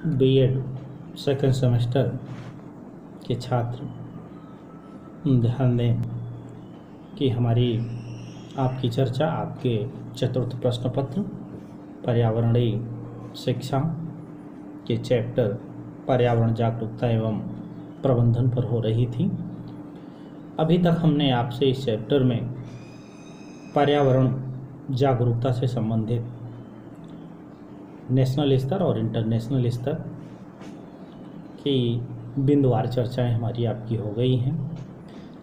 BEd second semester के छात्र ध्यान दें कि हमारी आपकी चर्चा आपके चतुर्थ प्रश्न पत्र पर्यावरणीय शिक्षा के चैप्टर पर्यावरण जागरूकता एवं प्रबंधन पर हो रही थी। अभी तक हमने आपसे इस चैप्टर में पर्यावरण जागरूकता से संबंधित नेशनल स्तर और इंटरनेशनल स्तर की बिंदुवार चर्चाएं हमारी आपकी हो गई हैं।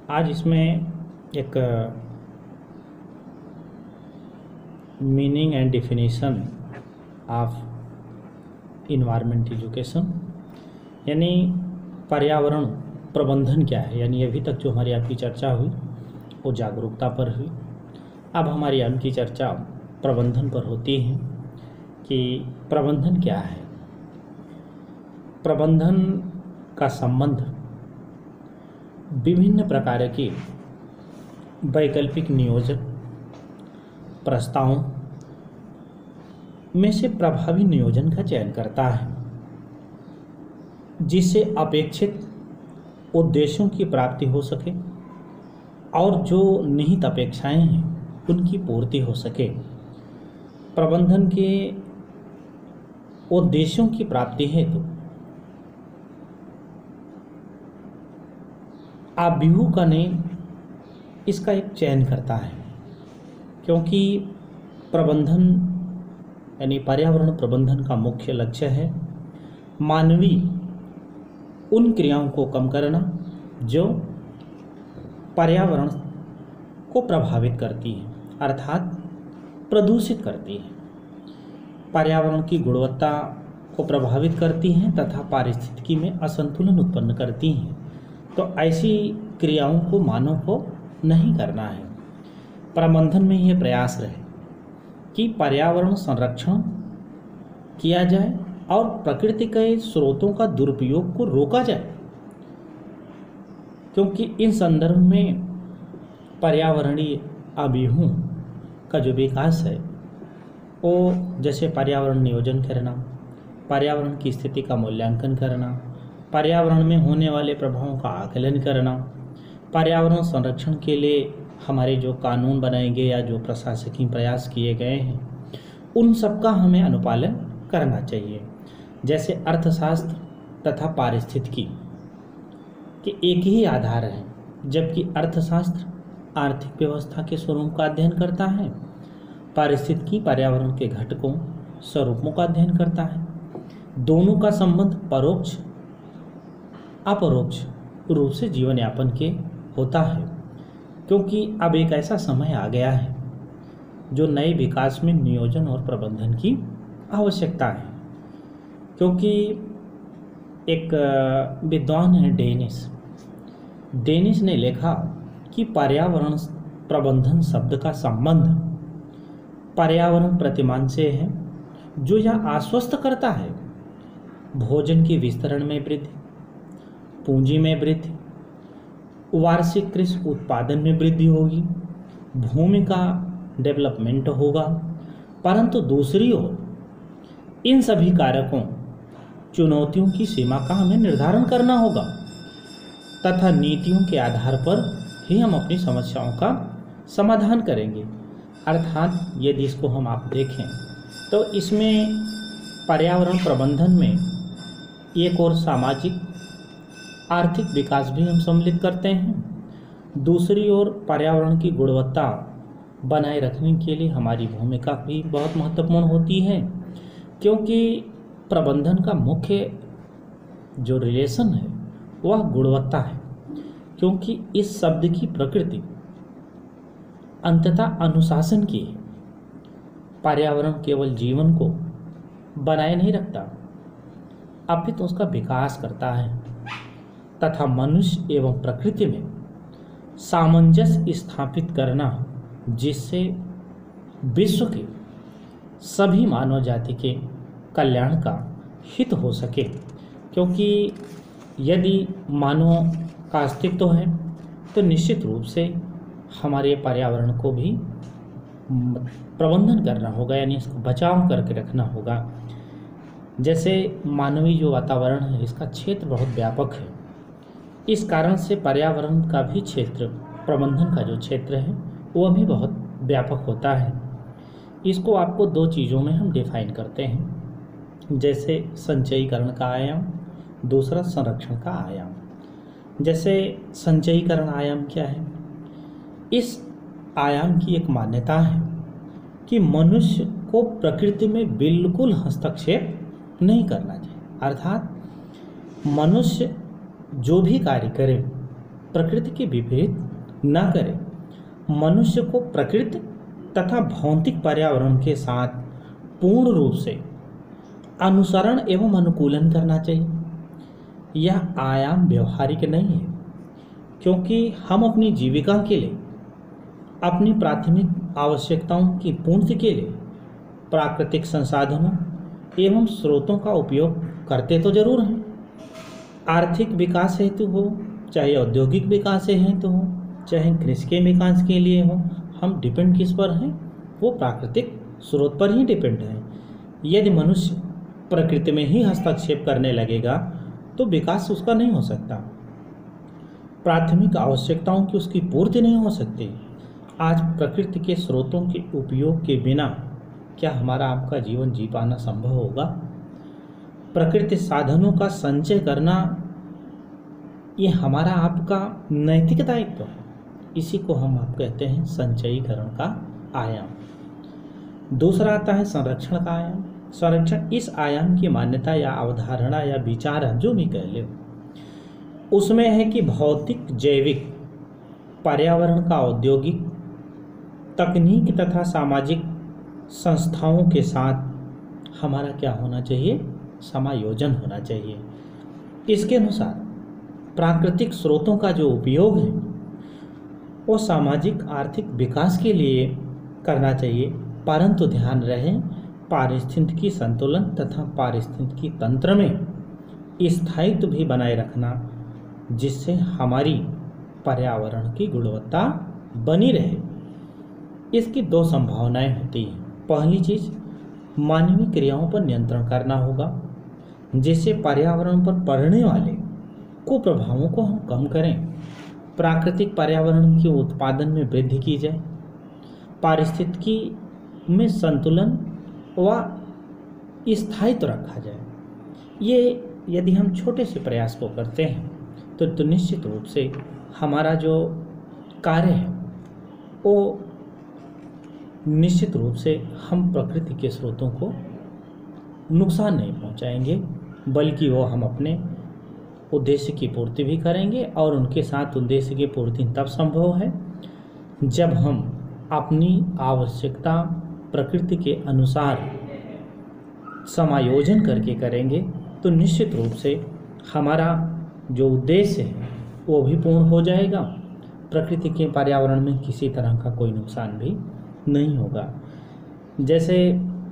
आज इसमें एक meaning and definition of environment education यानी पर्यावरण प्रबंधन क्या है, यानी अभी तक जो हमारी आपकी चर्चा हुई वो जागरूकता पर हुई। अब हमारी आपकी चर्चा प्रबंधन पर होती है कि प्रबंधन क्या है। प्रबंधन का संबंध विभिन्न प्रकार के वैकल्पिक नियोजन प्रस्तावों में से प्रभावी नियोजन का चयन करता है, जिससे अपेक्षित उद्देश्यों की प्राप्ति हो सके और जो निहित अपेक्षाएं हैं उनकी पूर्ति हो सके। प्रबंधन के उद्देश्यों की प्राप्ति हेतु अभिभावक इसका एक चयन करता है, क्योंकि प्रबंधन यानी पर्यावरण प्रबंधन का मुख्य लक्ष्य है मानवीय उन क्रियाओं को कम करना जो पर्यावरण को प्रभावित करती है, अर्थात प्रदूषित करती है, पर्यावरण की गुणवत्ता को प्रभावित करती हैं तथा पारिस्थितिकी में असंतुलन उत्पन्न करती हैं। तो ऐसी क्रियाओं को मानव को नहीं करना है। प्रबंधन में यह प्रयास रहे कि पर्यावरण संरक्षण किया जाए और प्रकृति के स्रोतों का दुरुपयोग को रोका जाए, क्योंकि इन संदर्भ में पर्यावरणीय अभियों का जो विकास है वो जैसे पर्यावरण नियोजन करना, पर्यावरण की स्थिति का मूल्यांकन करना, पर्यावरण में होने वाले प्रभावों का आकलन करना, पर्यावरण संरक्षण के लिए हमारे जो कानून बनाए गए या जो प्रशासकीय प्रयास किए गए हैं उन सब का हमें अनुपालन करना चाहिए। जैसे अर्थशास्त्र तथा पारिस्थितिकी के एक ही आधार हैं, जबकि अर्थशास्त्र आर्थिक व्यवस्था के स्वरूप का अध्ययन करता है, पारिस्थितिकी पर्यावरण के घटकों स्वरूपों का अध्ययन करता है। दोनों का संबंध परोक्ष अपरोक्ष रूप से जीवन यापन के होता है, क्योंकि अब एक ऐसा समय आ गया है जो नए विकास में नियोजन और प्रबंधन की आवश्यकता है। क्योंकि एक विद्वान है डेनिस ने लिखा कि पर्यावरण प्रबंधन शब्द का संबंध पर्यावरण प्रतिमान से है, जो यह आश्वस्त करता है भोजन के विस्तरण में वृद्धि, पूंजी में वृद्धि, वार्षिक कृषि उत्पादन में वृद्धि होगी, भूमि का डेवलपमेंट होगा। परंतु दूसरी ओर इन सभी कारकों चुनौतियों की सीमा का हमें निर्धारण करना होगा तथा नीतियों के आधार पर ही हम अपनी समस्याओं का समाधान करेंगे। अर्थात यदि इसको हम आप देखें तो इसमें पर्यावरण प्रबंधन में एक और सामाजिक आर्थिक विकास भी हम सम्मिलित करते हैं, दूसरी ओर पर्यावरण की गुणवत्ता बनाए रखने के लिए हमारी भूमिका भी बहुत महत्वपूर्ण होती है, क्योंकि प्रबंधन का मुख्य जो रिलेशन है वह गुणवत्ता है। क्योंकि इस शब्द की प्रकृति अंततः अनुशासन की है। पर्यावरण केवल जीवन को बनाए नहीं रखता, अपितु उसका विकास करता है तथा मनुष्य एवं प्रकृति में सामंजस्य स्थापित करना, जिससे विश्व के सभी मानव जाति के कल्याण का हित हो सके। क्योंकि यदि मानव का अस्तित्व है तो निश्चित रूप से हमारे पर्यावरण को भी प्रबंधन करना होगा, यानी इसको बचाव करके रखना होगा। जैसे मानवीय जो वातावरण है इसका क्षेत्र बहुत व्यापक है। इस कारण से पर्यावरण का भी क्षेत्र, प्रबंधन का जो क्षेत्र है वह भी बहुत व्यापक होता है। इसको आपको दो चीज़ों में हम डिफाइन करते हैं, जैसे संचयीकरण का आयाम, दूसरा संरक्षण का आयाम। जैसे संचयीकरण आयाम क्या है? इस आयाम की एक मान्यता है कि मनुष्य को प्रकृति में बिल्कुल हस्तक्षेप नहीं करना चाहिए, अर्थात मनुष्य जो भी कार्य करे प्रकृति के विपरीत न करे। मनुष्य को प्रकृति तथा भौतिक पर्यावरण के साथ पूर्ण रूप से अनुसरण एवं अनुकूलन करना चाहिए। यह आयाम व्यवहारिक नहीं है, क्योंकि हम अपनी जीविका के लिए, अपनी प्राथमिक आवश्यकताओं की पूर्ति के लिए प्राकृतिक संसाधनों एवं स्रोतों का उपयोग करते तो जरूर हैं। आर्थिक विकास हेतु हो, चाहे औद्योगिक विकास हेतु हो, चाहे कृषि के विकास के लिए हो, हम डिपेंड किस पर हैं? वो प्राकृतिक स्रोत पर ही डिपेंड है। यदि मनुष्य प्रकृति में ही हस्तक्षेप करने लगेगा तो विकास उसका नहीं हो सकता, प्राथमिक आवश्यकताओं की उसकी पूर्ति नहीं हो सकती। आज प्रकृति के स्रोतों के उपयोग के बिना क्या हमारा आपका जीवन जी पाना संभव होगा? प्रकृति साधनों का संचय करना ये हमारा आपका नैतिक दायित्व है। इसी को हम आप कहते हैं संचयीकरण का आयाम। दूसरा आता है संरक्षण का आयाम। संरक्षण इस आयाम की मान्यता या अवधारणा या विचार जो भी कह ले, उसमें है कि भौतिक, जैविक, पर्यावरण का औद्योगिक, तकनीक तथा सामाजिक संस्थाओं के साथ हमारा क्या होना चाहिए? समायोजन होना चाहिए। इसके अनुसार प्राकृतिक स्रोतों का जो उपयोग है वो सामाजिक आर्थिक विकास के लिए करना चाहिए, परंतु ध्यान रहे पारिस्थितिकी संतुलन तथा पारिस्थितिकी तंत्र में स्थायित्व भी बनाए रखना, जिससे हमारी पर्यावरण की गुणवत्ता बनी रहे। इसकी दो संभावनाएं होती हैं। पहली चीज, मानवीय क्रियाओं पर नियंत्रण करना होगा, जिससे पर्यावरण पर पड़ने वाले कुप्रभावों को हम कम करें। प्राकृतिक पर्यावरण के उत्पादन में वृद्धि की जाए, पारिस्थितिकी में संतुलन व स्थायित्व रखा जाए। ये यदि हम छोटे से प्रयास को करते हैं तो निश्चित रूप से हमारा जो कार्य है वो निश्चित रूप से हम प्रकृति के स्रोतों को नुकसान नहीं पहुंचाएंगे, बल्कि वो हम अपने उद्देश्य की पूर्ति भी करेंगे। और उनके साथ उद्देश्य की पूर्ति तब संभव है जब हम अपनी आवश्यकता प्रकृति के अनुसार समायोजन करके करेंगे, तो निश्चित रूप से हमारा जो उद्देश्य है वो भी पूर्ण हो जाएगा। प्रकृति के पर्यावरण में किसी तरह का कोई नुकसान भी नहीं होगा। जैसे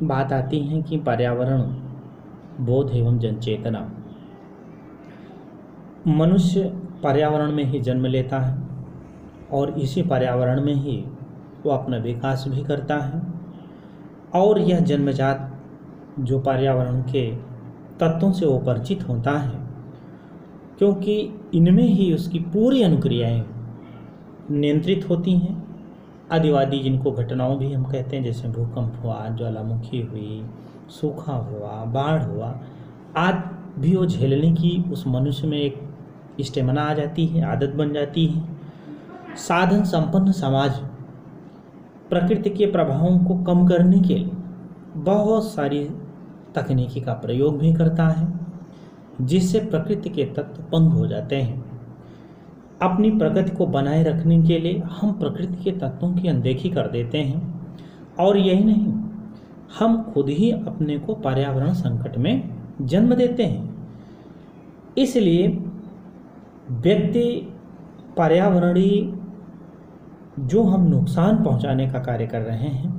बात आती है कि पर्यावरण बोध एवं जनचेतना, मनुष्य पर्यावरण में ही जन्म लेता है और इसी पर्यावरण में ही वो अपना विकास भी करता है। और यह जन्मजात जो पर्यावरण के तत्वों से वो परिचित होता है, क्योंकि इनमें ही उसकी पूरी अनुक्रियाएं नियंत्रित होती हैं। आदिवादी जिनको घटनाओं भी हम कहते हैं, जैसे भूकंप हुआ, ज्वालामुखी हुई, सूखा हुआ, बाढ़ हुआ आदि भी वो झेलने की उस मनुष्य में एक स्टेमिना आ जाती है, आदत बन जाती है। साधन संपन्न समाज प्रकृति के प्रभावों को कम करने के लिए बहुत सारी तकनीकी का प्रयोग भी करता है, जिससे प्रकृति के तत्व भंग हो जाते हैं। अपनी प्रगति को बनाए रखने के लिए हम प्रकृति के तत्वों की अनदेखी कर देते हैं, और यही नहीं, हम खुद ही अपने को पर्यावरण संकट में जन्म देते हैं। इसलिए व्यक्ति पर्यावरणीय जो हम नुकसान पहुंचाने का कार्य कर रहे हैं,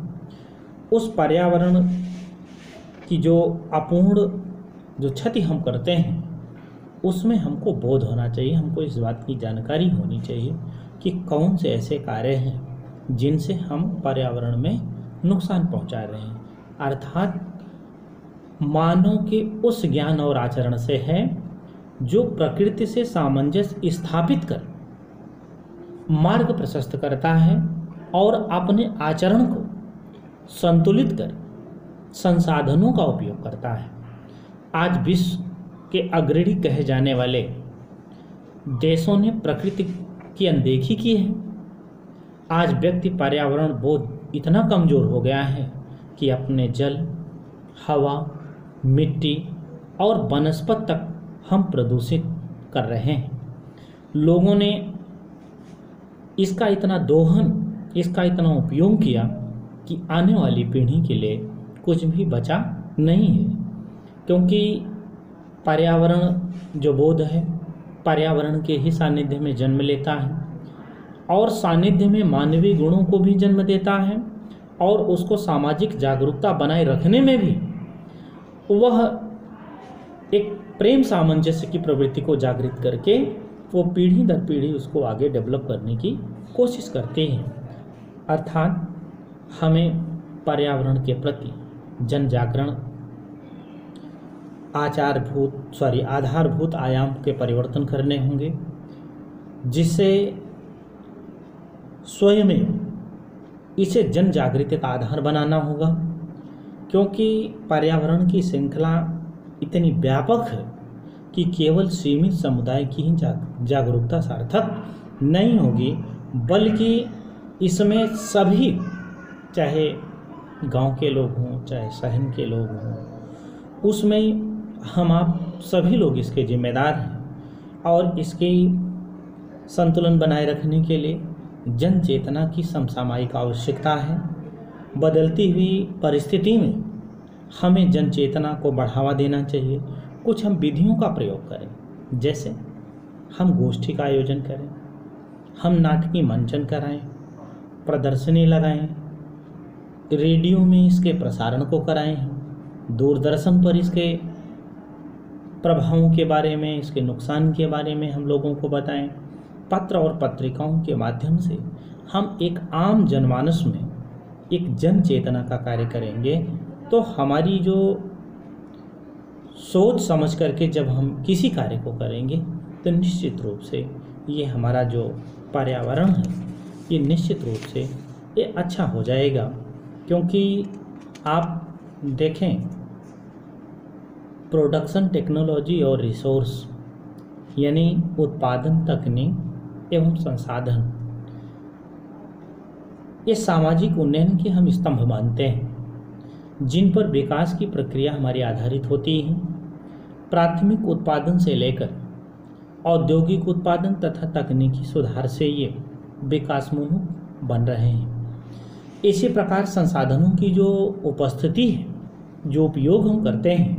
उस पर्यावरण की जो अपूर्ण जो क्षति हम करते हैं उसमें हमको बोध होना चाहिए। हमको इस बात की जानकारी होनी चाहिए कि कौन से ऐसे कार्य हैं जिनसे हम पर्यावरण में नुकसान पहुंचा रहे हैं। अर्थात मानव के उस ज्ञान और आचरण से है जो प्रकृति से सामंजस्य स्थापित कर मार्ग प्रशस्त करता है और अपने आचरण को संतुलित कर संसाधनों का उपयोग करता है। आज विश्व के अग्रणी कहे जाने वाले देशों ने प्रकृति की अनदेखी की है। आज व्यक्ति पर्यावरण बोध इतना कमजोर हो गया है कि अपने जल, हवा, मिट्टी और वनस्पति तक हम प्रदूषित कर रहे हैं। लोगों ने इसका इतना दोहन, इसका इतना उपयोग किया कि आने वाली पीढ़ी के लिए कुछ भी बचा नहीं है। क्योंकि पर्यावरण जो बोध है पर्यावरण के ही सानिध्य में जन्म लेता है और सानिध्य में मानवीय गुणों को भी जन्म देता है और उसको सामाजिक जागरूकता बनाए रखने में भी वह एक प्रेम सामंजस्य की प्रवृत्ति को जागृत करके वो पीढ़ी दर पीढ़ी उसको आगे डेवलप करने की कोशिश करते हैं। अर्थात हमें पर्यावरण के प्रति जन जागरण आधारभूत आयाम के परिवर्तन करने होंगे, जिससे स्वयं इसे जन जागृति का आधार बनाना होगा। क्योंकि पर्यावरण की श्रृंखला इतनी व्यापक है कि केवल सीमित समुदाय की ही जागरूकता सार्थक नहीं होगी, बल्कि इसमें सभी, चाहे गांव के लोग हों चाहे शहर के लोग हों, उसमें हम आप सभी लोग इसके जिम्मेदार हैं। और इसके संतुलन बनाए रखने के लिए जन चेतना की समसामयिक आवश्यकता है। बदलती हुई परिस्थिति में हमें जन चेतना को बढ़ावा देना चाहिए। कुछ हम विधियों का प्रयोग करें, जैसे हम गोष्ठी का आयोजन करें, हम नाटकीय मंचन कराएं, प्रदर्शनी लगाएं, रेडियो में इसके प्रसारण को कराएं, दूरदर्शन पर इसके प्रभावों के बारे में, इसके नुकसान के बारे में हम लोगों को बताएं। पत्र और पत्रिकाओं के माध्यम से हम एक आम जनमानस में एक जन चेतना का कार्य करेंगे, तो हमारी जो सोच समझ करके जब हम किसी कार्य को करेंगे तो निश्चित रूप से ये हमारा जो पर्यावरण है ये निश्चित रूप से ये अच्छा हो जाएगा। क्योंकि आप देखें, प्रोडक्शन टेक्नोलॉजी और रिसोर्स यानी उत्पादन, तकनीक एवं संसाधन, ये सामाजिक उन्नयन के हम स्तंभ मानते हैं, जिन पर विकास की प्रक्रिया हमारी आधारित होती है। प्राथमिक उत्पादन से लेकर औद्योगिक उत्पादन तथा तकनीकी सुधार से ये विकासोन्मुख बन रहे हैं। इसी प्रकार संसाधनों की जो उपस्थिति है, जो उपयोग हम करते हैं,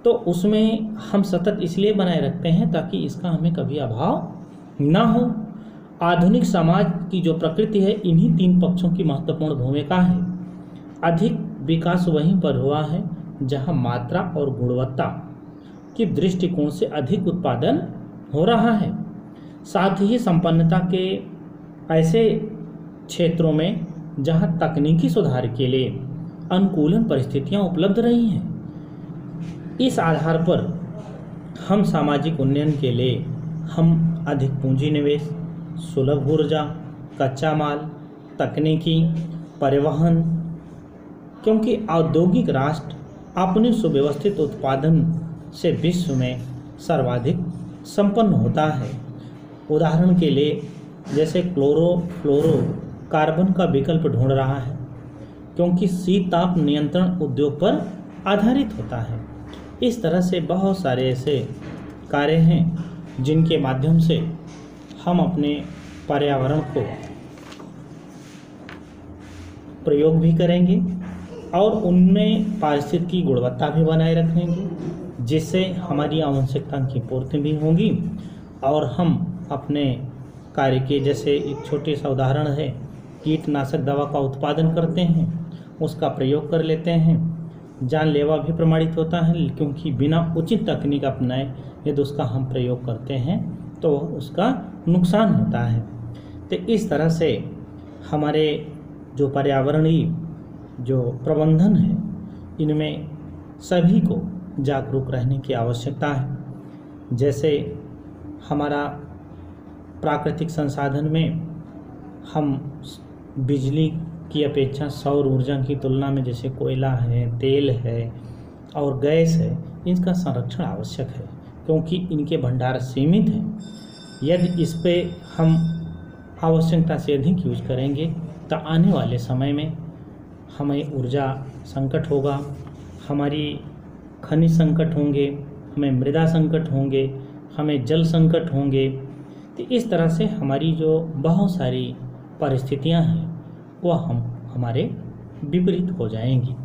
तो उसमें हम सतत इसलिए बनाए रखते हैं ताकि इसका हमें कभी अभाव ना हो। आधुनिक समाज की जो प्रकृति है, इन्हीं तीन पक्षों की महत्वपूर्ण भूमिका है। अधिक विकास वहीं पर हुआ है जहां मात्रा और गुणवत्ता की दृष्टिकोण से अधिक उत्पादन हो रहा है। साथ ही संपन्नता के ऐसे क्षेत्रों में जहां तकनीकी सुधार के लिए अनुकूलन परिस्थितियां उपलब्ध रही हैं। इस आधार पर हम सामाजिक उन्नयन के लिए हम अधिक पूंजी निवेश, सुलभ ऊर्जा, कच्चा माल, तकनीकी, परिवहन, क्योंकि औद्योगिक राष्ट्र अपने सुव्यवस्थित उत्पादन से विश्व में सर्वाधिक संपन्न होता है। उदाहरण के लिए जैसे क्लोरो कार्बन का विकल्प ढूंढ रहा है, क्योंकि शीत ताप नियंत्रण उद्योग पर आधारित होता है। इस तरह से बहुत सारे ऐसे कार्य हैं जिनके माध्यम से हम अपने पर्यावरण को प्रयोग भी करेंगे और उनमें पारिस्थितिकी गुणवत्ता भी बनाए रखेंगे, जिससे हमारी आवश्यकता की पूर्ति भी होगी और हम अपने कार्य के, जैसे एक छोटे सा उदाहरण है, कीटनाशक दवा का उत्पादन करते हैं, उसका प्रयोग कर लेते हैं, जानलेवा भी प्रमाणित होता है, क्योंकि बिना उचित तकनीक अपनाए यदि उसका हम प्रयोग करते हैं तो उसका नुकसान होता है। तो इस तरह से हमारे जो पर्यावरणीय जो प्रबंधन है, इनमें सभी को जागरूक रहने की आवश्यकता है। जैसे हमारा प्राकृतिक संसाधन में हम बिजली की अपेक्षा सौर ऊर्जा की तुलना में जैसे कोयला है, तेल है और गैस है, इनका संरक्षण आवश्यक है क्योंकि इनके भंडार सीमित हैं। यदि इस पे हम आवश्यकता से अधिक यूज करेंगे तो आने वाले समय में हमें ऊर्जा संकट होगा, हमारी खनिज संकट होंगे, हमें मृदा संकट होंगे, हमें जल संकट होंगे। तो इस तरह से हमारी जो बहुत सारी परिस्थितियां हैं वह हमारे विपरीत हो जाएंगी।